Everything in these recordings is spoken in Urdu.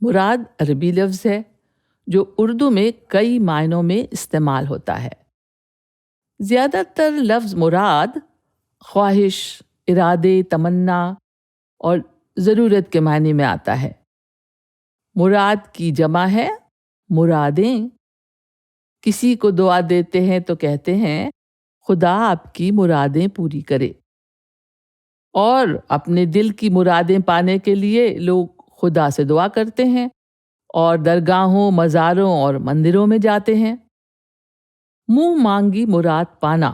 مراد عربی لفظ ہے جو اردو میں کئی معنوں میں استعمال ہوتا ہے۔ زیادہ تر لفظ مراد خواہش، ارادے، تمنا اور ضرورت کے معنی میں آتا ہے۔ مراد کی جمع ہے مرادیں۔ کسی کو دعا دیتے ہیں تو کہتے ہیں خدا آپ کی مرادیں پوری کرے، اور اپنے دل کی مرادیں پانے کے لیے لوگ خدا سے دعا کرتے ہیں اور درگاہوں، مزاروں اور مندروں میں جاتے ہیں۔ منہ مانگی مراد پانا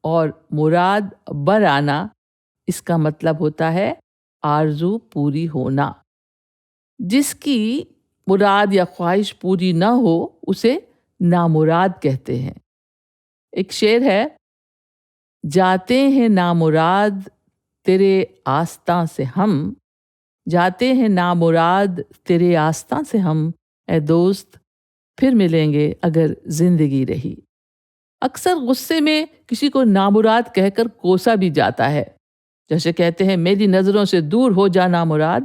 اور مراد بر آنا، اس کا مطلب ہوتا ہے آرزو پوری ہونا۔ جس کی مراد یا خواہش پوری نہ ہو اسے نامراد کہتے ہیں۔ ایک شعر ہے، جاتے ہیں نامراد تیرے آستاں سے ہم، جاتے ہیں نامراد تیرے آستاں سے ہم، اے دوست پھر ملیں گے اگر زندگی رہی۔ اکثر غصے میں کسی کو نامراد کہہ کر کوسا بھی جاتا ہے، جیسے کہتے ہیں میری نظروں سے دور ہو جا نامراد۔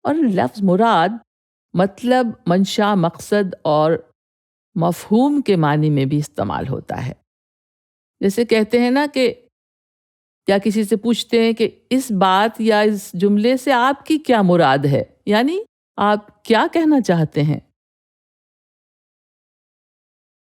اور لفظ مراد مطلب، منشا، مقصد اور مفہوم کے معنی میں بھی استعمال ہوتا ہے۔ جیسے کہتے ہیں نا کہ یا کسی سے پوچھتے ہیں کہ اس بات یا اس جملے سے آپ کی کیا مراد ہے، یعنی آپ کیا کہنا چاہتے ہیں۔